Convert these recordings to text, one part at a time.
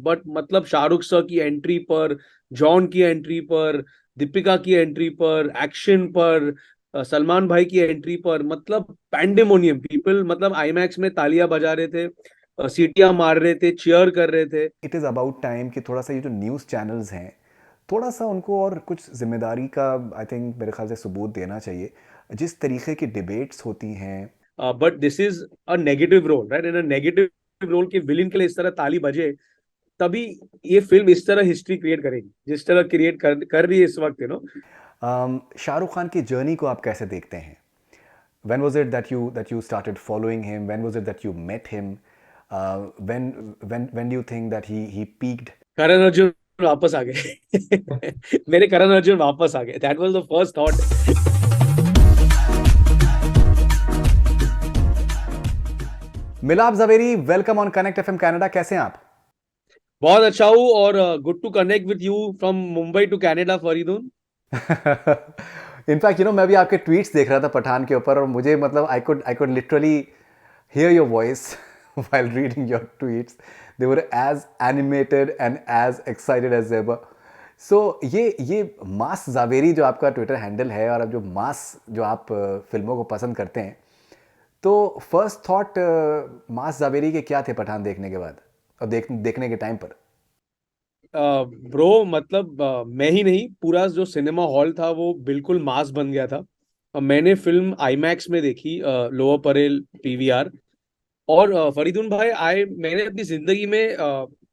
But मतलब Shahrukh sir की entry पर, जॉन की एंट्री पर, दीपिका की एंट्री पर, एक्शन पर, सलमान भाई की एंट्री पर, मतलब पैंडेमोनियम। पीपल मतलब आईमैक्स में तालियां बजा रहे थे, सीटियां मार रहे थे, चीयर कर रहे थे। इट इज़ अबाउट टाइम कि थोड़ा सा ये जो न्यूज़ चैनल्स हैं, थोड़ा सा उनको और कुछ जिम्मेदारी का आई थिंक मेरे ख्याल से सबूत देना चाहिए। जिस तरीके की डिबेट्स होती हैं। But this is a negative role, right? In a negative role के विलेन के लिए इस तरह ताली बजे, तभी ये फिल्म इस तरह हिस्ट्री क्रिएट करेगी जिस तरह क्रिएट कर रही है इस वक्त, शाहरुख खान की जर्नी को आप कैसे देखते हैं? when was it that you started following him? When was it that you met him? When do you think that he peaked? Karan Arjun वापस आ गए। मेरे करण अर्जुन वापस आ गए, that was the first thought. Milap Zaveri, welcome on connect FM Canada. कैसे हैं आप? बहुत अच्छा हूँ, और good to connect with you from Mumbai to Canada, Faridoon. In fact मैं भी आपके ट्वीट्स देख रहा था पठान के ऊपर, और मुझे मतलब I could literally hear your voice while reading your tweets. They were as animated and as excited as ever. So ये मास जावेरी जो आपका ट्विटर हैंडल है, और अब जो मास जो आप फिल्मों को पसंद करते हैं, तो फर्स्ट थॉट मास जावेरी के क्या थे पठान देखने के बाद और देखने के टाइम पर? ब्रो मतलब मैं ही नहीं, पूरा जो सिनेमा हॉल था वो बिल्कुल मास बन गया था। मैंने फिल्म आईमैक्स में देखी, लोअर परेल पीवीआर। और फरीदून भाई, मैंने अपनी जिंदगी में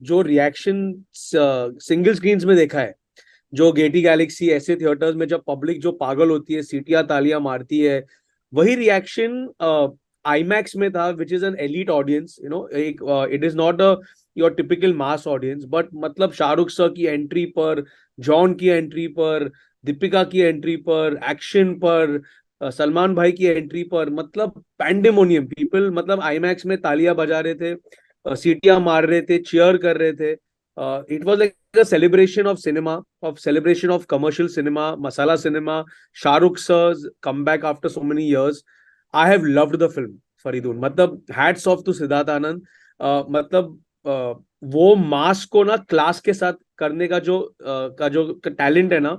जो रिएक्शन सिंगल स्क्रीन्स में देखा है, जो गेटी गैलेक्सी ऐसे थिएटर्स में जब पब्लिक जो पागल होती है, सीटियां तालियां मारती है, वही रिएक्शन आईमैक्स में था, which is an elite audience, एक it is not a your typical mass audience. But मतलब शाहरुख सर की एंट्री पर, जॉन की एंट्री पर, दीपिका की एंट्री पर, एक्शन पर, सलमान भाई की एंट्री पर, मतलब पैंडेमोनियम। पीपल मतलब आईमैक्स में तालियां बजा रहे थे, सीटियां मार रहे थे, चीयर कर रहे थे। It was like a celebration of cinema, of celebration of commercial cinema, masala cinema, Shah Rukh sir's comeback after so many years. I have loved the film, Faridoon. मतलब hats off to Siddharth Anand. मतलब वो मास को ना class के साथ करने का जो टैलेंट है ना,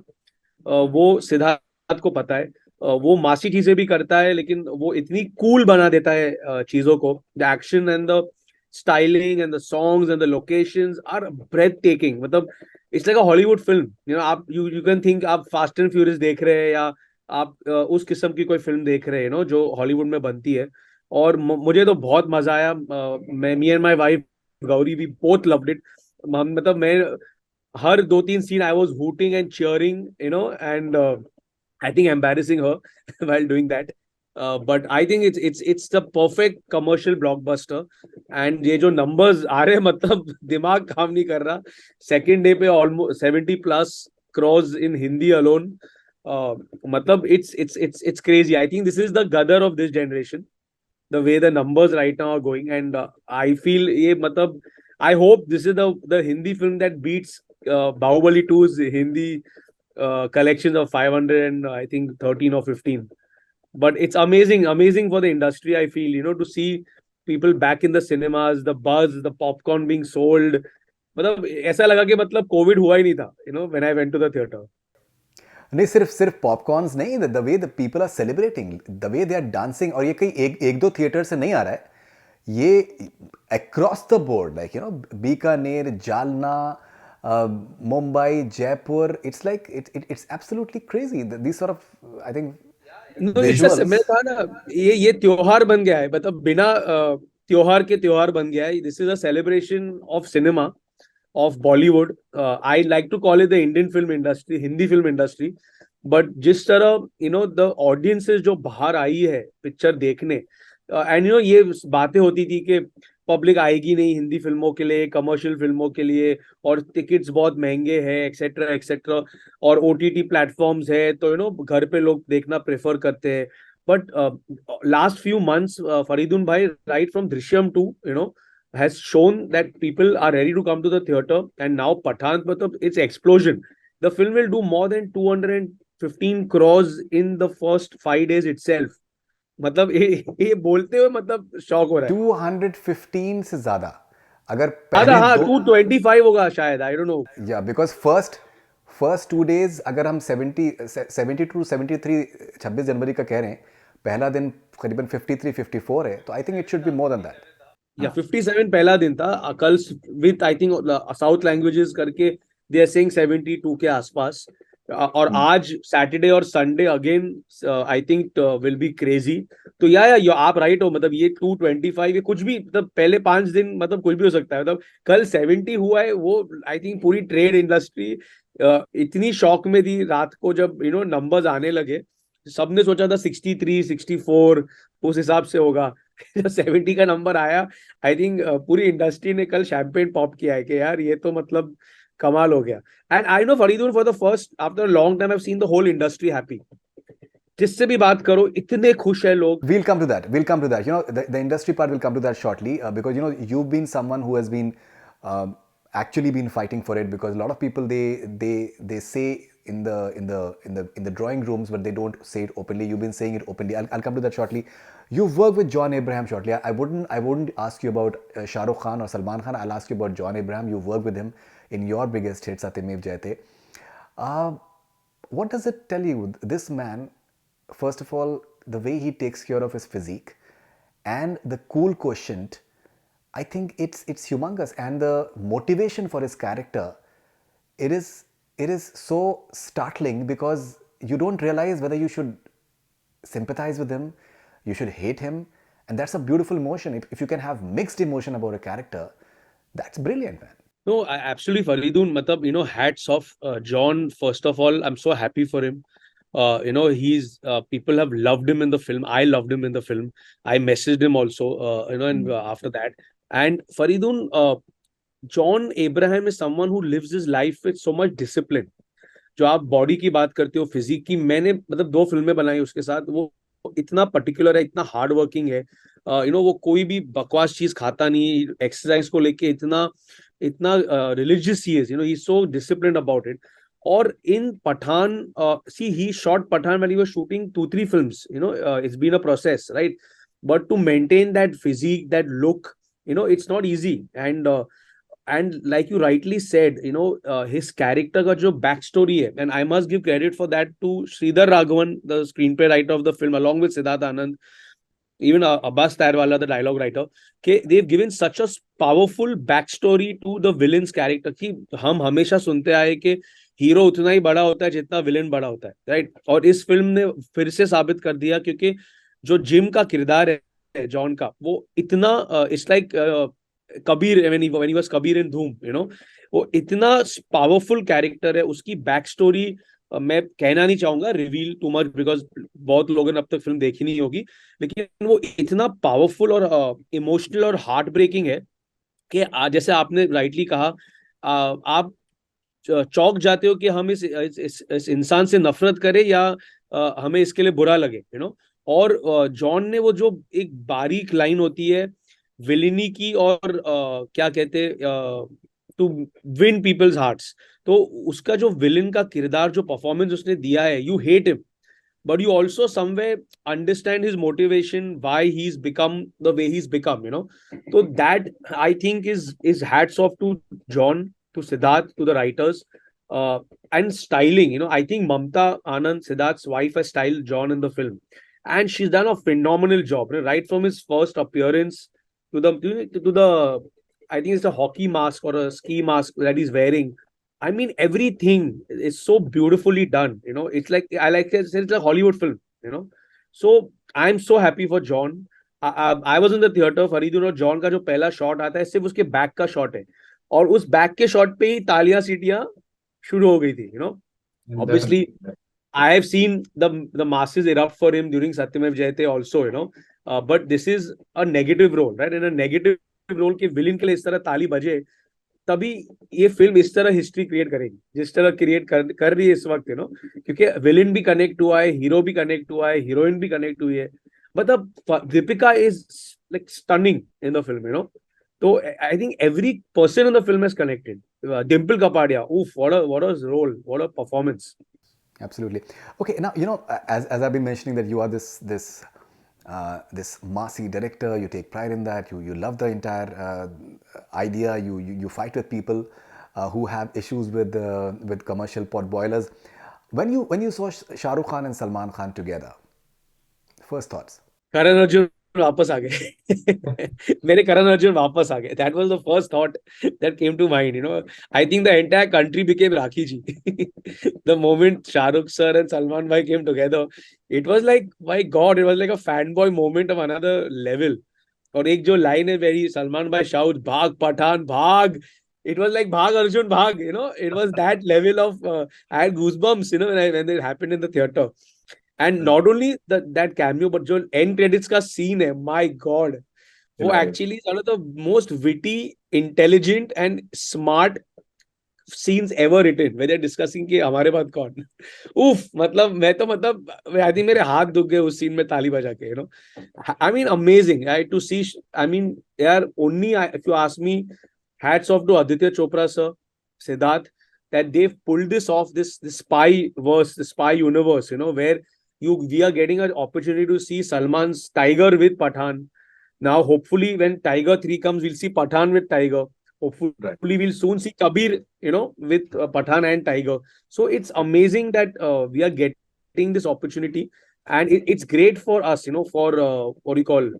वो सिद्धार्थ को पता है। वो मासी चीजें भी करता है, लेकिन वो इतनी कूल बना देता है चीजों को। The action and the styling and the songs and the locations are breathtaking. मतलब it's like a Hollywood film. आप यू कैन थिंक आप फास्ट एंड फ्यूरियस देख रहे हैं, या आप उस किस्म की कोई फिल्म देख रहे हैं जो हॉलीवुड में बनती है। और मुझे तो बहुत मजा आया। मैं me and my wife Gauri we both loved it. मतलब मैं हर दो तीन scene I was hooting and cheering, and I think embarrassing her while doing that. But I think it's the perfect commercial blockbuster. And ये जो numbers आ रहे हैं, मतलब दिमाग काम नहीं कर रहा। सेकेंड डे पे almost 70+ crores in Hindi alone. मतलब it's crazy. I think this is the Gadar of this generation, the way the numbers right now are going. And I feel ये मतलब I hope this is the Hindi film that beats Bahubali 2's Hindi collections of 500 and I think 13 or 15. But it's amazing for the industry. I feel, to see people back in the cinemas, the buzz, the popcorn being sold. मतलब ऐसा लगा कि मतलब Covid हुआ ही नहीं था, when I went to the theater. नहीं, सिर्फ सिर्फ पॉपकॉर्न्स नहीं, the way the people are celebrating, the way they are dancing, और ये कहीं एक एक दो थिएटर से नहीं आ रहा है, ये across the board, like Bikaner, Jalna, Mumbai, Jaipur, it's like it's absolutely crazy this sort of I think no, it's visuals. मैंने कहा ना, ये त्योहार बन गया है। मतलब बिना त्योहार के त्योहार बन गया है। This is a celebration of cinema, of Bollywood. I like to call it the Indian film industry, Hindi film industry. But जिस तरह द ऑडियंसेस जो बाहर आई है पिक्चर देखने, एंड ये बातें होती थी कि पब्लिक आएगी नहीं हिंदी फिल्मों के लिए, कमर्शियल फिल्मों के लिए, और टिकट्स बहुत महंगे हैं, एक्सेट्रा एक्सेट्रा, और ओटीटी प्लेटफॉर्म्स है, तो घर पे लोग देखना प्रेफर करते हैं। But last few months, Faridun भाई, right from Drishyam two, has shown that people are ready to come to the theater. And now Pathan, it's explosion. The film will do more than 215 crores in the first 5 days itself. मतलब ये बोलते हुए मतलब shock हो रहा है। 215 से ज़्यादा। अगर हाँ पहली हाँ, दो 225 होगा शायद, आई डोंट नो। या बिकॉज फर्स्ट 2 days अगर हम 72 73 26 जनवरी का कह रहे हैं, पहला दिन करीबन 53 54 है, तो I think it should be more than that. या 57 पहला दिन था, कल with I think south languages करके दे आर सेइंग 72 के आसपास। और आज सैटरडे और Sunday again I think will be crazy. तो या आप राइट हो, मतलब ये 225 ये कुछ भी, मतलब पहले 5 दिन मतलब कुछ भी हो सकता है। मतलब कल 70 हुआ है वो, आई थिंक पूरी ट्रेड इंडस्ट्री इतनी शॉक में थी रात को जब नंबर्स आने लगे। सबने सोचा था 63 64 उस हिसाब से होगा। जब 70 का नंबर आया, आई थिंक पूरी इंडस्ट्री ने कल शैंपेन पॉप किया है कि यार ये तो मतलब कमाल हो गया। And I know Faridul, for the first after long time I have seen the whole industry happy. जिससे भी बात करो इतने खुश है लोग। We'll come to that. We'll come to that. The industry part will come to that shortly, because you've been someone who has been actually been fighting for it, because a lot of people they say in the drawing rooms, but they don't say it openly. You've been saying it openly. I'll come to that shortly. You've worked with John Abraham shortly. I wouldn't ask you about Shah Rukh Khan or Salman Khan. I'll ask you about John Abraham. You've worked with him in your biggest hit, Satyamev Jayate. Uh, what does it tell you? This man, first of all, the way he takes care of his physique and the cool quotient, I think it's humongous. And the motivation for his character, it is so startling, because you don't realize whether you should sympathize with him, you should hate him, and that's a beautiful emotion. If you can have mixed emotion about a character, that's brilliant, man. No, absolutely, Faridun. Matlab, hats off, John. First of all, I'm so happy for him. He's people have loved him in the film. I loved him in the film. I messaged him also, and after that. And Faridun, John Abraham is someone who lives his life with so much discipline. जो आप body की बात करते हो, physique की, मैंने मतलब 2 फिल्में बनाई उसके साथ। वो इतना पर्टिकुलर है, इतना हार्ड वर्किंग है। वो कोई भी बकवास चीज खाता नहीं, एक्सरसाइज को लेके इतना इतना रिलीजियस ही is, he so disciplined about it. और in Pathaan, see he shot Pathaan when he was shooting 2 3 films, it's been a process, right? But to maintain that physique, that look, it's not easy. And like you rightly said, his character का जो back story है, and I must give credit for that to Shridhar Raghavan, the screenplay writer of the film, along with Siddharth Anand, even Abbas Tyrwala, the dialogue writer, they've given such a powerful backstory to the villain's character कि हम हमेशा सुनते आए कि hero उतना ही बड़ा होता है जितना विलेन बड़ा होता है, राइट? और इस फिल्म ने फिर से साबित कर दिया, क्योंकि जो जिम का किरदार है जॉन का, वो इतना it's like Kabir, when he was Kabir in Dhoom, वो इतना पावरफुल कैरेक्टर है। उसकी बैक स्टोरी मैं कहना नहीं चाहूंगा रिवील टू मच, बिकॉज बहुत लोगों ने अब तक फिल्म देखी नहीं होगी, लेकिन वो इतना पावरफुल और इमोशनल और हार्ट ब्रेकिंग है कि जैसे आपने राइटली कहा, आप चौंक जाते हो कि हम इस इंसान से नफरत करें या हमें इसके लिए बुरा लगे, और जॉन ने वो जो एक बारीक लाइन होती है विलिनी की, और क्या कहते टू विन पीपल्स हार्ट्स, तो उसका जो विलन का किरदार, जो परफॉर्मेंस उसने दिया है, you hate him but you also somewhere understand his motivation, why he's become the way he's become, so that I think is hats off to John, to Siddharth, to the writers, uh, and styling. I think Mamta Anand, Siddharth's wife, has styled John in the film, and she's done a phenomenal job, right from his first appearance to the I think it's a hockey mask or a ski mask that he's wearing. I mean, everything is so beautifully done. It's like, I like to say, it's a Hollywood film. So I'm so happy for John. I was in the theater, फरीदुन, और John का जो पहला shot आता है सिर्फ उसके back का shot है, और उस बैक के शॉट पे ही तालियां सीटियां शुरू हो गई थी। Obviously, I have seen the masses erupt for him during Satyamev Jayate also, but this is a negative role, right? In a negative role के विलेन के लिए इस तरह ताली बजे, तभी ये फिल्म इस तरह हिस्ट्री क्रिएट करेगी जिस तरह क्रिएट कर रही है इस वक्त, क्योंकि विलेन भी कनेक्ट हुआ है, हीरो भी कनेक्ट हुआ है, हीरोइन भी कनेक्ट हुई है। मतलब Deepika is like stunning in the film, तो I think every person in the film is connected. Dimple Kapadia, उफ, what a role, what a performance. Absolutely. Okay, now as I've been mentioning that you are this this massy director, you take pride in that, you love the entire idea, you fight with people who have issues with commercial pot boilers. When you saw Shah Rukh Khan and Salman Khan together, first thoughts? Karan Arjun वापस आ गए मेरे करण अर्जुन वापस आ गए. That was the first thought that came to mind. I think the entire country became Rakhi ji. The moment Shah Rukh sir and Salman bhai came together, it was like, my God, it was like a fanboy moment of another level. और एक जो line है very Salman भाई shout, भाग पठान भाग, it was like bhag Arjun bhag, it was that level of I had goosebumps, when it happened in the theater. And not only that cameo, but जो end credits का scene है, my God, वो actually one of the most witty, intelligent and smart scenes ever written, where they're discussing कि हमारे बाद कौन. उफ, मतलब मैं तो मतलब आई थिंक मेरे हाथ दुख गए उस सीन में ताली बजा के. I mean, amazing, right? To see, I mean, यार, only if you ask me, hats off to Aditya Chopra sir, Siddharth, that they've pulled this off, this spy verse, the spy universe, where we are getting an opportunity to see Salman's Tiger with Pathan. Now, hopefully, when Tiger 3 comes, we'll see Pathan with Tiger. Hopefully, we'll soon see Kabir, with Pathan and Tiger. So it's amazing that we are getting this opportunity, and it's great for us, for what do you call,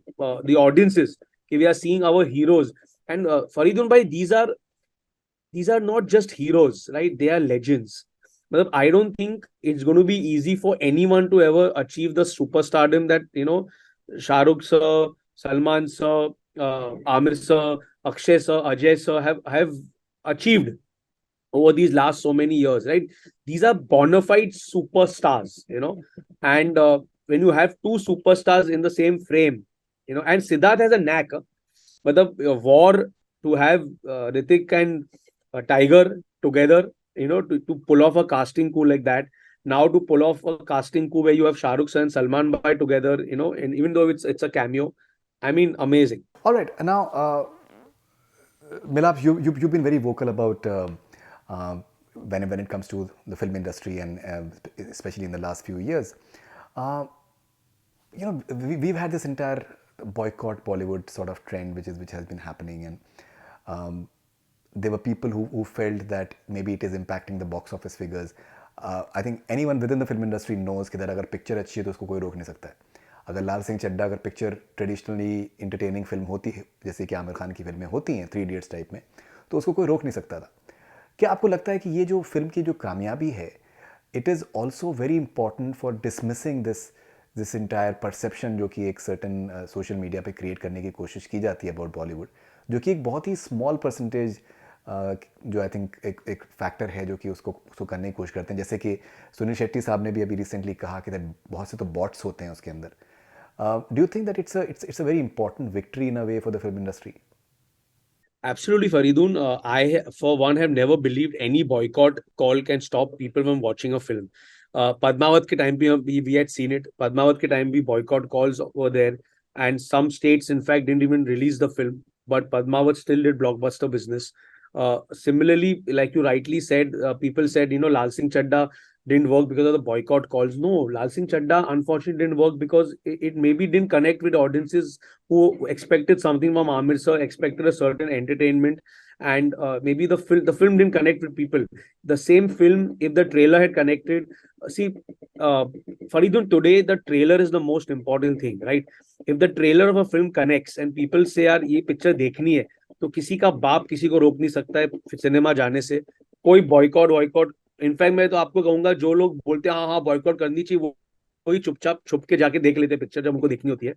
the audiences. We are seeing our heroes, and Faridun bhai, these are not just heroes, right? They are legends. But I don't think it's going to be easy for anyone to ever achieve the superstardom that Shah Rukh sir, Salman sir, Amir sir, Akshay sir, Ajay sir have achieved over these last so many years, right? These are bona fide superstars, and when you have two superstars in the same frame, and Siddharth has a knack, but the war to have Ritik and Tiger together, to pull off a casting coup like that. Now to pull off a casting coup where you have Shah Rukh and Salman Bhai together, and even though it's a cameo, I mean, amazing. All right, now Milap, you've been very vocal about when it comes to the film industry, and especially in the last few years. We've had this entire boycott Bollywood sort of trend, which has been happening, and there were people who felt that maybe it is impacting the box office figures. I think anyone within the film industry knows कि अगर picture अच्छी है तो उसको कोई रोक नहीं सकता है. अगर लाल सिंह चड्ढा अगर पिक्चर ट्रेडिशनली इंटरटेनिंग फिल्म होती है, जैसे कि आमिर खान की फिल्में होती हैं 3 इडियट्स टाइप में, तो उसको कोई रोक नहीं सकता था. क्या आपको लगता है कि ये जो फिल्म की जो कामयाबी है, it is also very important for dismissing this entire perception जो कि एक सर्टन सोशल मीडिया पे क्रिएट करने की कोशिश की जाती है अबाउट बॉलीवुड, जो कि एक बहुत ही स्मॉल परसेंटेज जो आई थिंक एक फैक्टर है जो कि उसको करने की कोशिश करते हैं. जैसे कि सुनील शेट्टी साहब ने भी अभी रिसेंटली कहा कि बहुत से तो बॉट्स होते हैं उसके अंदर. Do you think that it's a very important victory in a way for the film industry? Absolutely, Faridun. I, for one, have never believed any boycott call can stop people from watching a film. Padmavat ke time bhi we had seen it. Padmavat ke time bhi boycott calls were there, and some states, in fact, didn't even release the film. But Padmavat still did blockbuster business. Similarly, like you rightly said, people said, Lal Singh Chadda didn't work because of the boycott calls. No, Lal Singh Chadda unfortunately didn't work because it maybe didn't connect with audiences who expected something from Amir sir, expected a certain entertainment, and maybe the film didn't connect with people. The same film, if the trailer had connected, see, Faridun, today the trailer is the most important thing, right? If the trailer of a film connects and people say, यार ये picture देखनी है, तो किसी का बाप किसी को रोक नहीं सकता है सिनेमा जाने से. कोई बॉयकॉट इनफैक्ट मैं तो आपको कहूंगा, जो लोग बोलते हैं हाँ हाँ बॉयकॉट करनी चाहिए, वो कोई चुपचाप छुप के जाके देख लेते पिक्चर जब उनको देखनी होती है.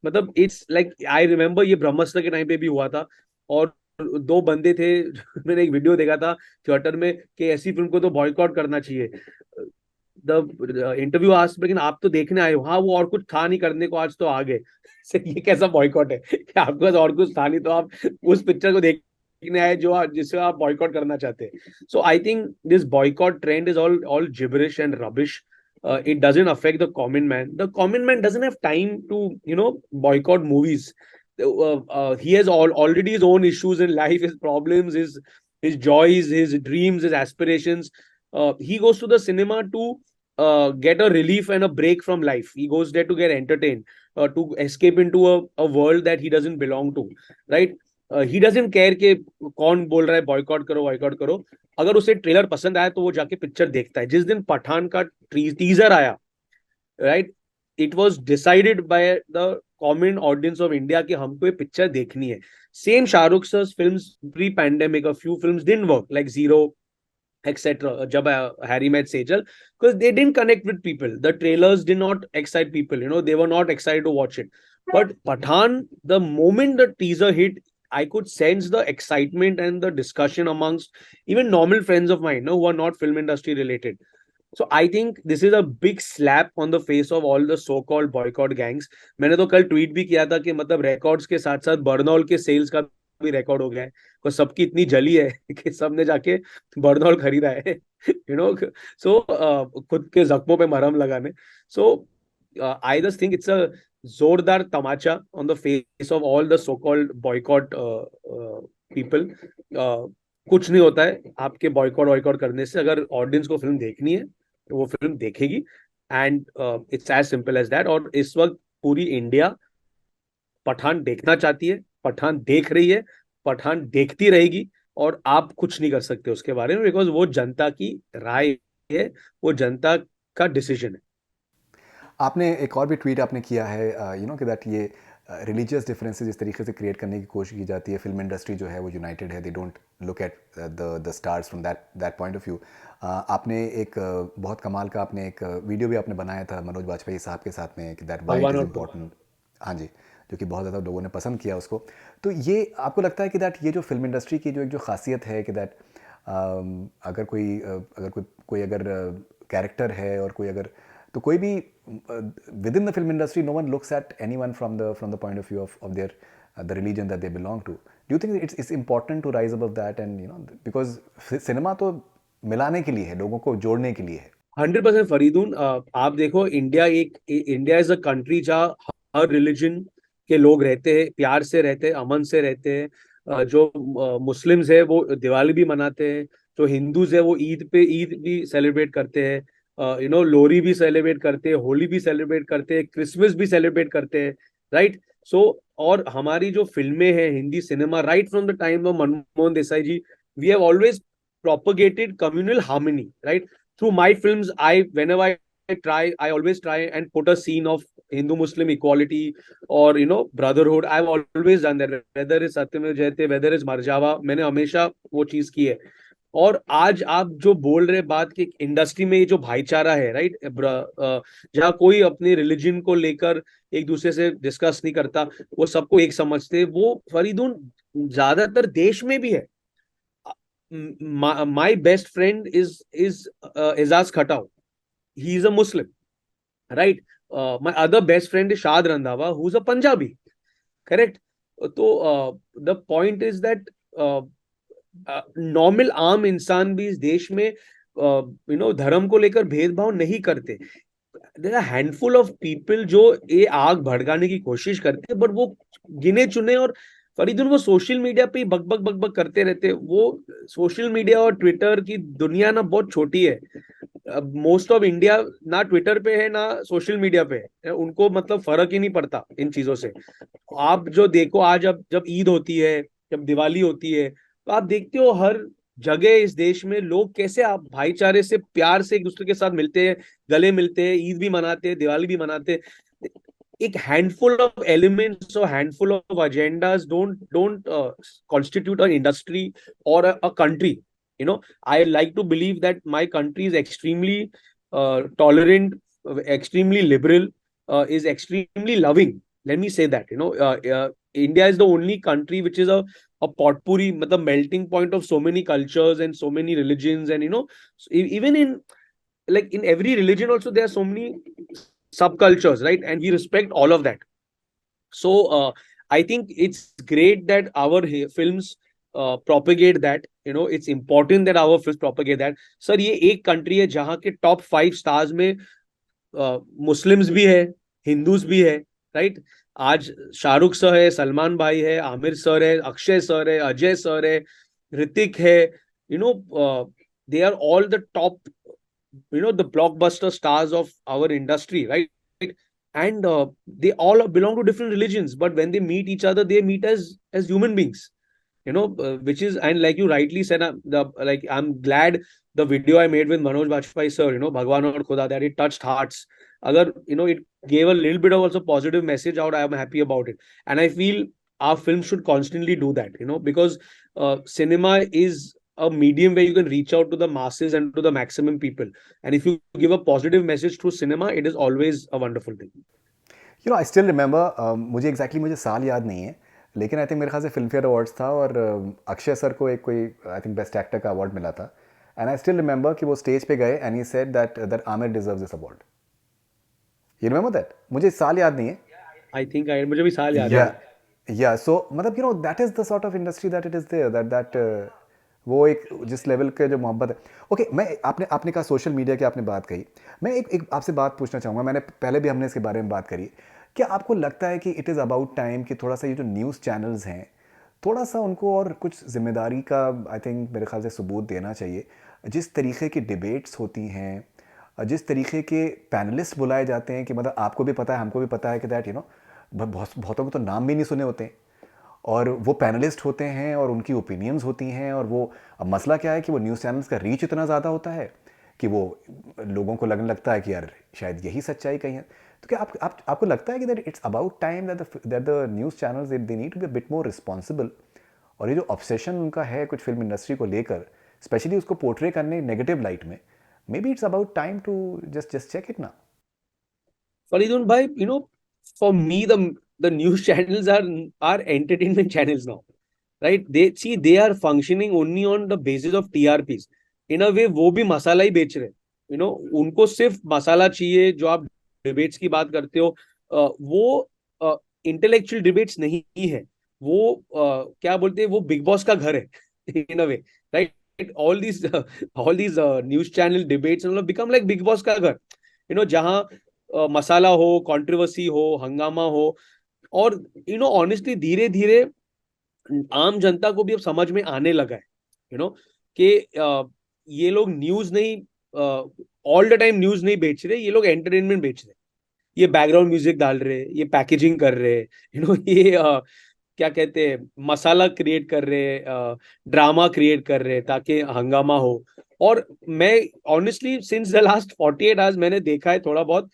मतलब इट्स लाइक, आई रिमेम्बर ये ब्रह्मास्त्र के टाइम पे भी हुआ था, और 2 बंदे थे मैंने एक वीडियो देखा था थिएटर में कि ऐसी फिल्म को तो बॉयकॉट करना चाहिए. द इंटरव्यू आज, लेकिन आप तो देखने आए हो. हाँ, वो और कुछ था नहीं करने को, आज तो आ गए. ये कैसा बॉयकॉट है कि आपके पास और कुछ था नहीं तो आप उस पिक्चर को देखने आए जो जिसे आप बॉयकॉट करना चाहते हैं. So I think this boycott trend is all gibberish and rubbish. It doesn't affect the common man. The common man doesn't have time to boycott movies. He has already his own issues in life, his problems, his joys, his dreams, his aspirations. He goes to the cinema to get a relief and a break from life. He goes there to get entertained, to escape into a world that he doesn't belong to, right? He doesn't care कि कौन बोल रहा है boycott करो boycott करो. अगर उसे trailer पसंद आया तो वो जाके पिक्चर देखता है. जिस दिन पठान का टीजर आया, right, it was decided by the common audience of India कि हमको ये पिक्चर देखनी है. Same Shahrukh sir films pre pandemic, a few films didn't work like zero etc. Jab Harry Met Sejal, because they didn't connect with people. The trailers did not excite people. You know, they were not excited to watch it. But Pathan, the moment the teaser hit, I could sense the excitement and the discussion amongst even normal friends of mine, who are not film industry related. So I think this is a big slap on the face of all the so-called boycott gangs. मैंने तो कल tweet भी किया था कि मतलब records के साथ साथ बर्नॉल के सेल्स का भी रिकॉर्ड हो गया है. तो सबकी इतनी जली है कि सबने जाके बर्नॉल खरीदा है. सो खुद के जख्मों पे मरहम लगाने. So I just think it's a जोरदार तमाचा on the face of all the so called boycott people. कुछ नहीं होता है आपके बॉयकॉट वॉयकॉट करने से. अगर ऑडियंस को फिल्म देखनी है तो वो फिल्म देखेगी, and it's as simple as that. और इस वक्त पूरी इंडिया पठान देखना चाहती है, पठान देख रही है, पठान देखती रहेगी, और आप कुछ नहीं कर सकते उसके बारे में, बिकॉज वो जनता की राय है, वो जनता का डिसीजन है. आपने एक और भी ट्वीट आपने किया है, कि दैट ये रिलीजियस डिफरेंसेस इस तरीके से क्रिएट करने की कोशिश की जाती है. फिल्म इंडस्ट्री जो है वो यूनाइटेड है, they don't look at the stars from that point of view. आपने एक बहुत कमाल का आपने एक वीडियो भी आपने बनाया था मनोज बाजपेयी साहब के साथ में कि that why it is important. हाँ जी, जो कि बहुत ज़्यादा लोगों ने पसंद किया उसको. तो ये आपको लगता है कि दैट ये जो फिल्म इंडस्ट्री की जो एक जो खासियत है कि दैट अगर कोई अगर कैरेक्टर है और कोई अगर तो कोई भी within the film industry no one looks at anyone from the point of view of there the religion that they belong to. Do you think it's important to rise above that and because cinema तो मिलाने के लिए है, लोगों को जोड़ने के लिए है. 100% फरीदून. आप देखो, इंडिया इज अ कंट्री जहाँ हर रिलीजन के लोग रहते हैं, प्यार से रहते हैं, अमन से रहते हैं. जो मुस्लिम्स है वो दिवाली भी मनाते हैं, जो हिंदूज है वो ईद भी सेलिब्रेट करते हैं, लोहरी भी सेलिब्रेट करते हैं, होली भी सेलिब्रेट करते हैं, क्रिसमस भी सेलिब्रेट करते हैं, राइट. सो और हमारी जो फिल्में हैं, Hindi cinema, right from the time of Manmohan Desai ji, we have always propagated communal harmony, right? Through my films, whenever I always try and put a scene of Hindu Muslim equality or brotherhood. I've always done that, whether it's Satyameva Jayate, whether it's Marjava, मैंने हमेशा वो चीज की है. और आज आप जो बोल रहे बात कि इंडस्ट्री में ये जो भाईचारा है, राइट, जहाँ कोई अपने रिलीजन को लेकर एक दूसरे से डिस्कस नहीं करता, वो सबको एक समझते, वो फरीदून ज्यादातर देश में भी है. My best friend is Izaz Khatau. He is a Muslim, right? My other best friend is Shad Randhawa, who's a Punjabi, correct? So the point is that normal आम इंसान भी इस देश में धर्म को लेकर भेदभाव नहीं करते. There are handful of people जो ये आग भड़काने की कोशिश करते हैं, बट वो गिने चुने. और फरीदुन वो सोशल मीडिया पे बक बक बक बक करते रहते हैं. वो सोशल मीडिया और ट्विटर की दुनिया ना बहुत छोटी है. मोस्ट ऑफ इंडिया ना ट्विटर पे है ना सोशल मीडिया पे है. उनको मतलब फर्क ही नहीं पड़ता इन चीजों से. आप जो देखो आज, अब जब ईद होती है, जब दिवाली होती है, तो आप देखते हो हर जगह इस देश में लोग कैसे आप भाईचारे से, प्यार से एक दूसरे के साथ मिलते हैं, गले मिलते हैं, ईद भी मनाते हैं, दिवाली भी मनाते हैं. एक हैंडफुल ऑफ एलिमेंट्स और handful of agendas don't constitute a industry और a country. I like to believe that my country is extremely tolerant, extremely liberal, is extremely loving. Let me say that. India is the only country which is a potpourri, the melting point of so many cultures and so many religions. And even in every religion also there are so many subcultures, right? And we respect all of that. So I think it's great that our films propagate that. It's important that our films propagate that. Sir, ये एक country है जहाँ के top 5 stars में Muslims भी है, Hindus भी है, राइट. आज शाहरुख सर है, सलमान भाई है, आमिर सर है, अक्षय सर है, अजय सर है, ऋतिक है. They are all the top the blockbuster stars of our industry, right? And they all belong to different religions, but when they meet each other, they meet as human beings. Which is, and like you rightly said, I'm glad the video I made with Manoj Bajpayee sir, Bhagwan aur Khuda, that it touched hearts. Agar, it gave a little bit of also positive message out, I am happy about it. And I feel our film should constantly do that, because cinema is a medium where you can reach out to the masses and to the maximum people. And if you give a positive message through cinema, it is always a wonderful thing. I still remember, मुझे exactly मुझे साल याद नहीं है, लेकिन I think मेरे ख्याल से फिल्म फेयर अवार्ड्स था और अक्षय सर को एक कोई आई थिंक बेस्ट एक्टर का अवार्ड मिला था. एंड आई स्टिल रिमेंबर कि वो स्टेज पे गए and he said that that Aamir deserves this award. You remember that? मुझे साल याद नहीं है. आई थिंक मुझे भी साल याद या है. या सो मतलब that is the sort of industry that it is there, that वो एक जिस लेवल के जो मोहब्बत है. ओके, मैं आपने आपने कहा सोशल मीडिया की आपने बात कही, मैं एक आपसे बात पूछना चाहूँगा. मैंने पहले भी हमने इसके बारे में बात करी. क्या आपको लगता है कि इट इज़ अबाउट टाइम कि थोड़ा सा ये जो न्यूज़ चैनल्स हैं, थोड़ा सा उनको और कुछ जिम्मेदारी का आई थिंक मेरे ख्याल से सबूत देना चाहिए? जिस तरीके की डिबेट्स होती हैं, जिस तरीके के पैनलिस्ट बुलाए जाते हैं कि मतलब आपको भी पता है, हमको भी पता है कि दैट बहुतों को तो नाम भी नहीं सुने होते हैं और वो पैनलिस्ट होते हैं और उनकी ओपिनियंस होती हैं. और वो अब मसला क्या है कि वो न्यूज़ चैनल्स का रीच इतना ज़्यादा होता है कि वो लोगों को लगने लगता है कि यार शायद यही सच्चाई कहीं है. तो क्या आपको लगता है कि that it's about time that the news channels they need to be bit more responsible? और ये जो ऑब्सेशन उनका है कुछ फिल्म इंडस्ट्री को लेकर, स्पेशली उसको पोर्ट्रे करने नेगेटिव लाइट में, maybe it's about time to just check it ना. Faridun bhai, for me, the news channels are entertainment channels now, right? They are functioning only on the basis of TRPs. In a way, वो भी मसाला ही बेच रहे. उनको सिर्फ मसाला चाहिए. जो आप डिबेट्स की बात करते हो, वो इंटेलेक्चुअल डिबेट्स नहीं है. वो क्या बोलते हैं, वो बिग बॉस का घर है in a way, right? All these news channel debates become like Bigg Boss का घर, जहाँ मसाला हो, कंट्रोवर्सी हो, हंगामा हो. और ऑनेस्टली धीरे धीरे आम जनता को भी अब समझ में आने लगा है, कि ये लोग न्यूज नहीं, ऑल द टाइम न्यूज नहीं बेच रहे, ये लोग एंटरटेनमेंट बेच रहे. ये बैकग्राउंड म्यूजिक डाल रहे, ये पैकेजिंग कर रहे, ये क्या कहते हैं, मसाला क्रिएट कर रहे, ड्रामा क्रिएट कर रहे ताकि हंगामा हो. और मैं honestly since the last 48 hours मैंने देखा है थोड़ा बहुत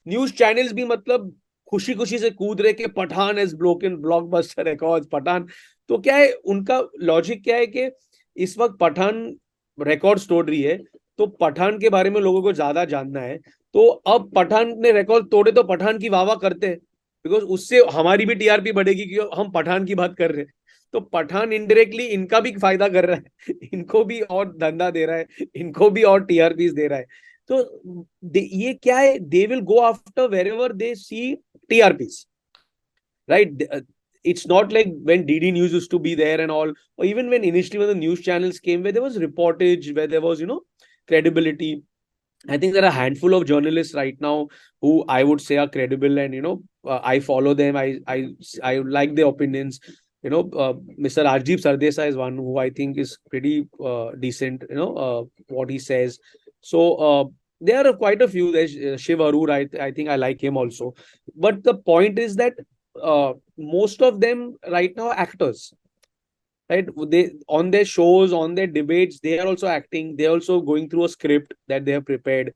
न्यूज चैनल्स भी मतलब खुशी खुशी से कूद रहे कि Pathaan is broken blockbuster records, Pathaan. तो क्या है उनका लॉजिक, क्या है कि इस वक्त पठान रिकॉर्ड तोड़ रही है, तो पठान के बारे में लोगों को ज्यादा जानना है. तो अब पठान ने रिकॉर्ड तोड़े तो पठान की वाह वाह करते हैं, बिकॉज उससे हमारी भी टीआरपी बढ़ेगी क्योंकि हम पठान की बात कर रहे हैं. तो पठान इनडायरेक्टली इनका भी फायदा कर रहा है, इनको भी और धंधा दे रहा है, इनको भी और टीआरपीज दे रहा है. तो ये क्या है, they will go after wherever they see TRPs, right? It's not like when DD News used to be there and all, or even when initially when the news channels came, where there was reportage, where there was credibility. I think there are a handful of journalists right now who I would say are credible, and I follow them. I like their opinions. Mr. Arjeeb Sardesai is one who I think is pretty decent. What he says. So there are quite a few. There's Shiv Arur. I think I like him also. But the point is that most of them right now are actors, right? They on their shows, on their debates, they are also acting. They're also going through a script that they have prepared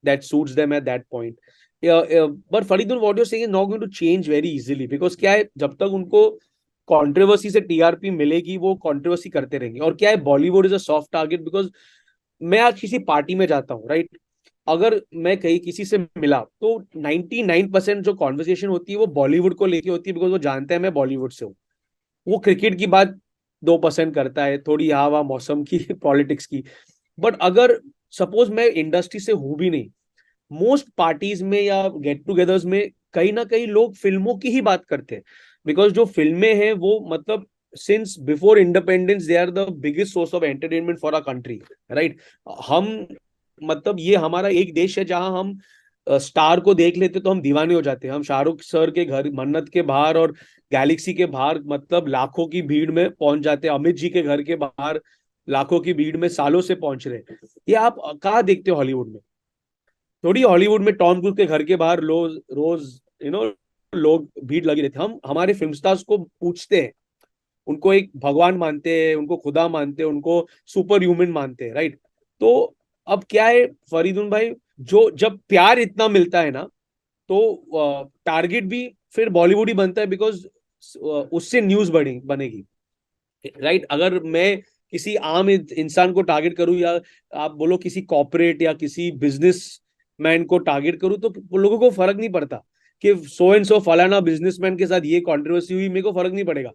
that suits them at that point. But Faridun, what you're saying is not going to change very easily, because क्या है, जब तक उनको controversy से TRP मिलेगी वो controversy करते रहेंगे. और क्या है, Bollywood is a soft target. Because मैं आज किसी पार्टी में जाता हूँ, राइट? अगर मैं कहीं किसी से मिला तो 99% जो कॉन्वर्सेशन होती है वो बॉलीवुड को लेके होती है, बिकॉज वो जानते हैं मैं बॉलीवुड से हूँ. वो क्रिकेट की बात 2% करता है, थोड़ी हवा मौसम की, पॉलिटिक्स की. बट अगर सपोज मैं इंडस्ट्री से हूं भी नहीं, मोस्ट पार्टीज में या गेट टूगेदर्स में कहीं ना कहीं लोग फिल्मों की ही बात करते हैं. बिकॉज जो फिल्में हैं वो मतलब since before independence they are the biggest source of entertainment for a country, right? हम मतलब ये हमारा एक देश है जहां हम स्टार को देख लेते तो हम दीवाने हो जाते हैं. हम शाहरुख सर के घर मन्नत के बाहर और गैलेक्सी के बाहर मतलब लाखों की भीड़ में पहुंच जाते हैं. अमित जी के घर के बाहर लाखों की भीड़ में सालों से पहुंच रहे हैं. ये आप कहाँ देखते हो हॉलीवुड में? थोड़ी हॉलीवुड में टॉम क्रूज के घर के बाहर रोज रोज लोग भीड़ लगी रहती है। हम हमारे फिल्म स्टार्स को पूछते हैं, उनको एक भगवान मानते हैं, उनको खुदा मानते हैं, उनको सुपर ह्यूमन मानते हैं, राइट? तो अब क्या है फरीदुन भाई, जो जब प्यार इतना मिलता है ना, तो टारगेट भी फिर बॉलीवुड ही बनता है, बिकॉज उससे न्यूज बनेगी, राइट? अगर मैं किसी आम इंसान को टारगेट करूं, या आप बोलो किसी कॉर्पोरेट या किसी बिजनेस मैन को टारगेट करूं, तो लोगों को फर्क नहीं पड़ता कि सो एंड सो फलाना बिजनेसमैन के साथ ये कंट्रोवर्सी हुई, मेरे को फर्क नहीं पड़ेगा।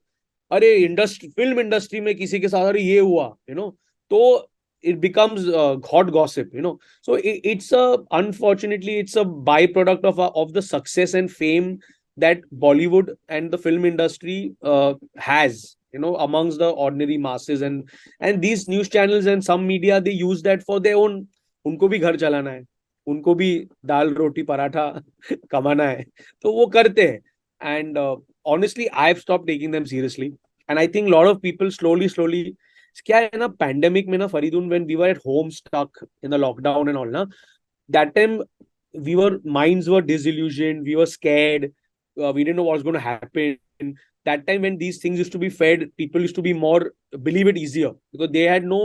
अरे इंडस्ट्री, फिल्म इंडस्ट्री में किसी के साथ अरे ये हुआ, तो it becomes hot gossip, so it's a unfortunately it's a byproduct of the success and fame that Bollywood and the film industry has, amongst the ordinary masses, and these news channels and some media, they use that for their own. उनको भी घर चलाना है, उनको भी दाल रोटी पराठा कमाना है, तो वो करते हैं। And honestly I have stopped taking them seriously, and I think a lot of people slowly क्या है ना, पैंडेमिक में ना Faridoon, when we were at home stuck in the lockdown and all ना, that time we were minds were disillusioned, we were scared, we didn't know what's going to happen. That time when these things used to be fed, people used to be more believe it easier, because they had no,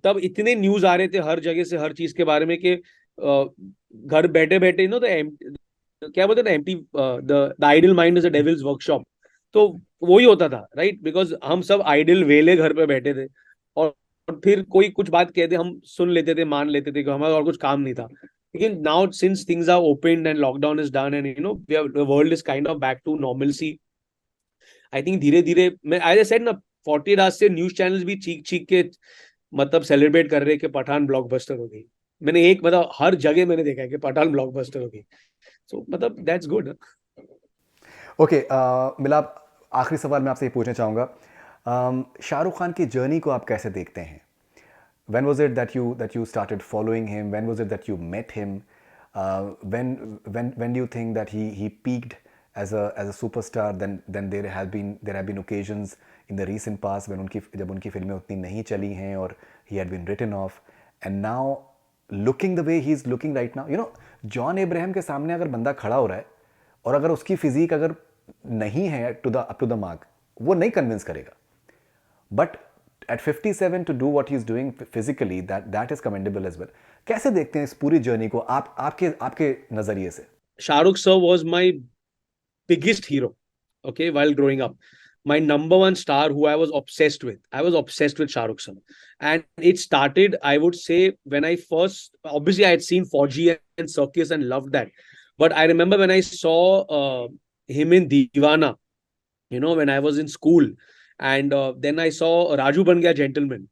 तब इतने news आ रहे थे हर जगह से हर चीज के बारे में कि घर बैठे बैठे क्या बोलते हैं ना, empty, the idle mind is a devil's workshop. तो वही होता था, राइट? बिकॉज हम सब आइडल वेले घर पे बैठे थे, और फिर कोई कुछ बात कहते हम सुन लेते थे, मान लेते थे कि हमारा और कुछ काम नहीं था। लेकिन now since things are open and lockdown is done, and the world is kind of back to normalcy, I think धीरे धीरे, मैं एज आई सेड ना, 40 आवर्स से न्यूज चैनल्स भी चीख चीख के मतलब सेलिब्रेट कर रहे हैं कि पठान ब्लॉकबस्टर हो गई। मैंने एक मतलब हर जगह मैंने देखा है कि पठान ब्लॉकबस्टर हो गई, सो मतलब दैट्स गुड। ओके, मिलाप, आखिरी सवाल मैं आपसे ये पूछना चाहूँगा, शाहरुख खान की जर्नी को आप कैसे देखते हैं? When was it that you started following him? When was it that you met him? When do you think that he peaked as a superstar? Then there have been occasions in the recent past when जब उनकी फिल्में उतनी नहीं चली हैं और he had been written off, and now looking the way he's looking right now, John Abraham के सामने अगर बंदा खड़ा हो रहा है और अगर उसकी फिजिक अगर नहीं है up to the mark, वो नहीं कन्विंस करेगा, but at 57 to do what he's doing physically, that is commendable as well. कैसे देखते हैं इस पूरी जर्नी को आपके नजरिए से? Shahrukh sir was my biggest hero, okay, while growing up. My number one star who I was obsessed with. I was obsessed with Shahrukh sir. And it started, I would say, when I first, obviously I had seen Fauji and Circus and loved that. But I remember when I saw him in Deewana, when I was in school, and then I saw Raju Ban Gaya Gentleman,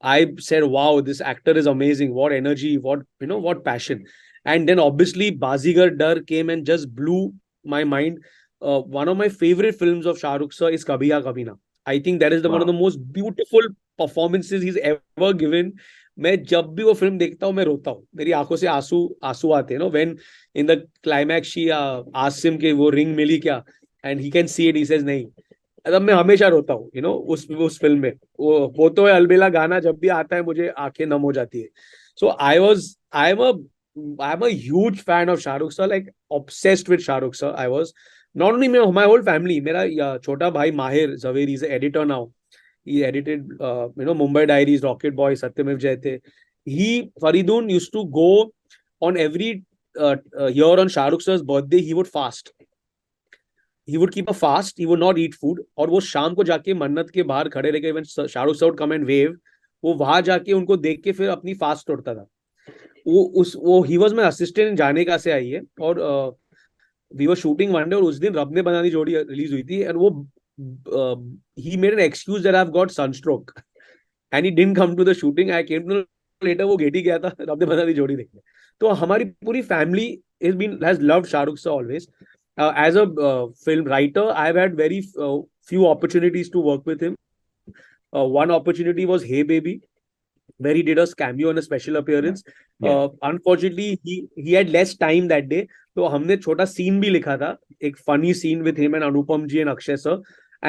I said, wow, this actor is amazing, what energy, what passion. And then obviously Bazigar Dar came and just blew my mind. One of my favorite films of Shah Rukh sir is Kabhi Ya Kabhi Na. I think that is one of the most beautiful performances he's ever given. मैं जब भी वो film देखता हूँ मैं रोता हूँ, मेरी आंखों से आंसू आंसू आते हैं, when in the climax she Asim के वो रिंग मिली क्या, and he can see it, he says नहीं। मतलब मैं हमेशा रोता हूँ, उस फिल्म में वो तो है अलबेला गाना जब भी आता है मुझे आंखें नम हो जाती है। So I am a huge fan of Shahrukh sir, like obsessed with Shahrukh sir. I was not only my whole family, मेरा छोटा भाई Mahir Zaveri is editor now, he edited Mumbai Diaries, Rocket Boy, Satyameva Jayate. He, Faridun, used to go on every year on Shah Rukh sir's birthday, he would fast, he would keep a fast, he would not eat food, और वो शाम को जाके मन्नत के बाहर खड़े रह गए, Shahrukh sir would come and wave, वो वहां जाके उनको देख के फिर अपनी फास्ट तोड़ता था। वो ही वाज माय असिस्टेंट जाने का से आई है, और we were shooting one day, और उस दिन रब ने बनानी जोड़ी रिलीज हुई थी, एंड वो he made an excuse that I've got sunstroke and he didn't come to the shooting. I came to know later वो गेट ही गया था रब ने बनानी जोड़ी देखने। तो हमारी पूरी family has loved Shahrukh sir always. As a film writer, I've had very few opportunities to work with him. One opportunity was Hey Baby, where he did a cameo and a special appearance. Unfortunately, he had less time that day, तो हमने छोटा scene भी लिखा था, एक funny scene with him and Anupam ji and Akshay sir.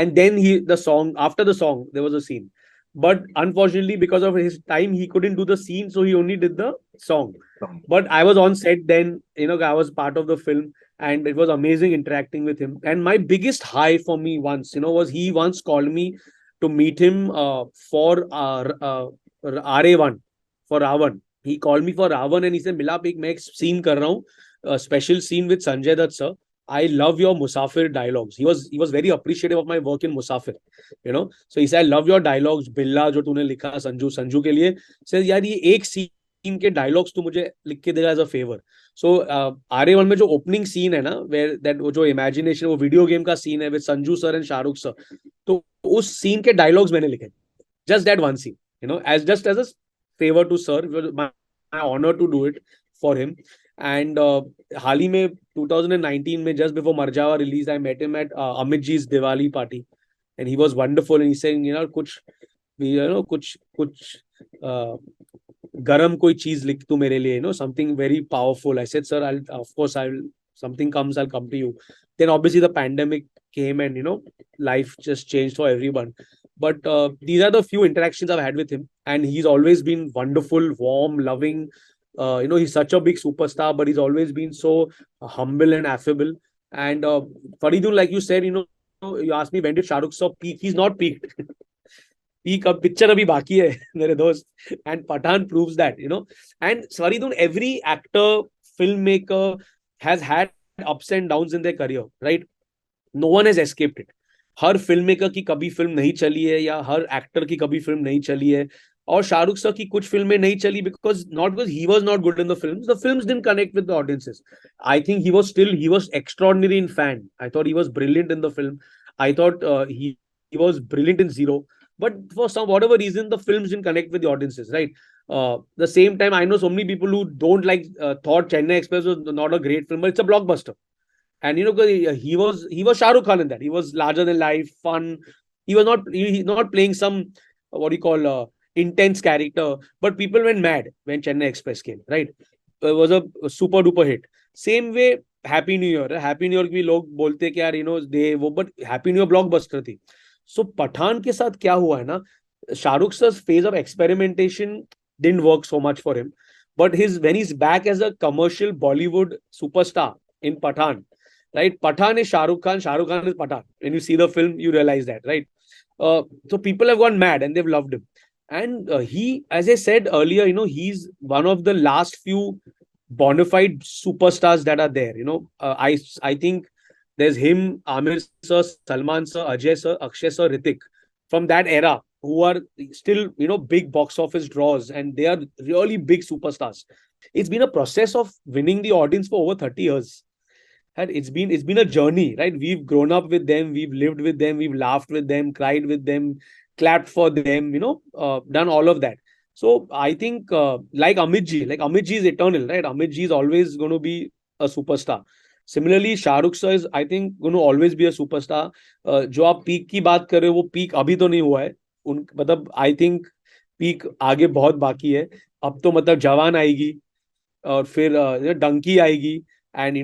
And then the song, after the song, there was a scene. but unfortunately because of his time he couldn't do the scene, so he only did the song. But I was on set then, I was part of the film, and it was amazing interacting with him. And my biggest high for me once, was he once called me to meet him for RA1, for Ravan. He called me for Ravan and he said, Milap, ek main ek scene kar raha hu, a special scene with Sanjay Dutt sir. I love your Musafir dialogues. He was very appreciative of my work in Musafir. So he said, I love your dialogues. बिल्ला जो तूने लिखा संजू संजू के लिए, says यार ये एक scene के डायलॉग्स तू मुझे लिख के देगा as a favour. So RA1 में जो ओपनिंग सीन है ना, वेयर दैट वो जो इमेजिनेशन, वो वीडियो गेम का सीन है with Sanju sir and Shahrukh sir, तो उस सीन के डायलॉग्स मैंने लिखे. Just that one scene, as just as a favor to sir. It was my honor to do it for him. And हाल ही में 2019 में just before Marjawa released, I met him at Amit ji's Diwali party, and he was wonderful. And he's saying, कुछ कुछ गरम कोई चीज लिख तू मेरे लिए, something very powerful. I said, sir, I'll something comes, I'll come to you. Then obviously the pandemic came, and life just changed for everyone. But these are the few interactions I've had with him, and he's always been wonderful, warm, loving. He's such a big superstar, but he's always been so humble and affable. And Faridun, like you said, you asked me when did Shahrukh sir peak. He's not peaked. Peak अब picture अभी बाकी है मेरे दोस्त, and Pathan proves that. And Faridun, every actor, filmmaker has had ups and downs in their career, right? No one has escaped it. Her film maker की कभी film नहीं चली है, या हर एक्टर की कभी फिल्म नहीं चली है. और शाहरुख सर की कुछ फिल्में नहीं चली because he was not good in the films didn't connect with the audiences. I think he was extraordinary in Fan. I thought he was brilliant in the film. I thought he was brilliant in Zero, but for some whatever reason the films didn't connect with the audiences, right? The same time, I know so many people who don't like thought Chennai Express was not a great film, but it's a blockbuster. And he was Shah Rukh Khan in that. He was larger than life, fun. He was not playing some what do you call intense character. But people went mad when Chennai Express came. Right? It was a super duper hit. Same way, Happy New Year. Happy New Year भी लोग बोलते कि यार they वो, but Happy New Year blockbuster थी. So Pathan के साथ क्या हुआ है ना, Shahrukh sir's phase of experimentation didn't work so much for him. But when he's back as a commercial Bollywood superstar in Pathan, right? Pathan is Shah Rukh Khan is Pathan. When you see the film, you realize that, right? So people have gone mad and they've loved him. And he, as I said earlier, he's one of the last few bona fide superstars that are there. I think there's him, Amir sir, Salman sir, Ajay sir, Akshay sir, Ritik, from that era, who are still, big box office draws, and they are really big superstars. It's been a process of winning the audience for over 30 years. And it's been a journey, right? We've grown up with them, we've lived with them, we've laughed with them, cried with them, clapped for them, done all of that. So I think like Amit ji is eternal, right? Amit ji is always going to be a superstar. Similarly, Shahrukh sir is, I think, going to always be a superstar. जो आप peak की बात कर रहे हो, वो peak अभी तो नहीं हुआ है. मतलब आई थिंक पीक आगे बहुत बाकी है. अब तो मतलब जवान आएगी, और फिर डंकी आएगी, and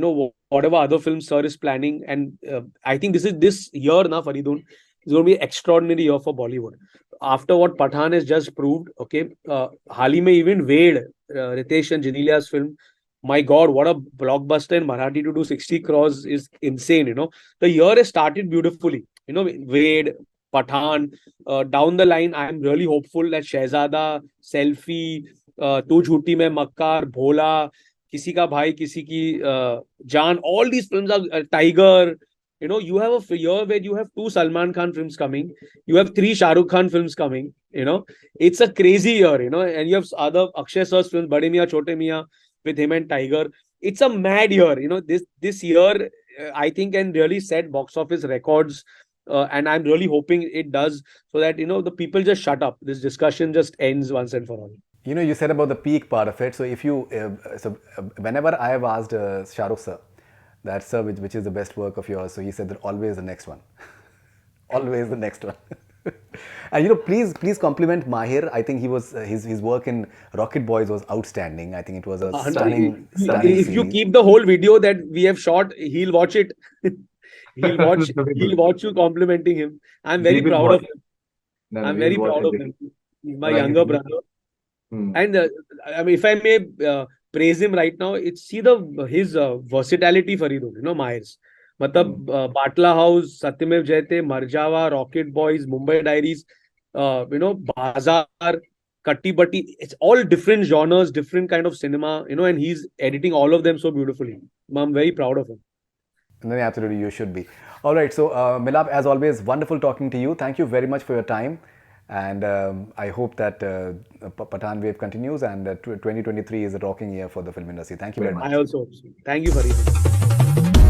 whatever other films sir is planning. And I think this year now, Faridun, is going to be an extraordinary year for Bollywood. After what Pathan has just proved, okay, हाल ही में even Wade, Ritesh and Janelia's film, my God, what a blockbuster in Marathi to do 60 crores is insane. The year has started beautifully. Wade, Pathan, down the line, I am really hopeful that Shehzada, Selfie, Tu Jhuti Mein Makkar, Bhola, किसी का भाई किसी की जान, all these films are Tiger. You have a year where you have 2 Salman Khan films coming, you have 3 Shah Rukh Khan films coming. It's a crazy year. And you have other Akshay sir's films, Bade Miyan Chote Miyan, with him and Tiger. It's a mad year. This year I think can really set box office records, and I'm really hoping it does, so that the people just shut up, this discussion just ends once and for all. You said about the peak part of it. So if you, whenever I have asked Shah Rukh sir, that sir, which is the best work of yours, so he said that always the next one, always the next one. And please compliment Mahir. I think he was his work in Rocket Boys was outstanding. I think it was a stunning. If you keep the whole video that we have shot, he'll watch it. He'll watch you complimenting him. I'm very proud of him. No, no, I'm we'll very watch proud it. of him. He's my Right. younger brother. Hmm. And I mean, if I may praise him right now, it's see the his versatility, Farid, Myers. Hmm. मतलब बाटला house, सत्यमेव जयते, Marjaavaan, rocket boys, Mumbai diaries, बाजार, कट्टी बट्टी. It's all different genres, different kind of cinema, and he's editing all of them so beautifully. I'm very proud of him. No, absolutely, you should be. All right, so Milap, as always, wonderful talking to you. Thank you very much for your time. And I hope that Pathan wave continues and 2023 is a rocking year for the film industry. Thank you very I much. also hope so. Thank you, Farid.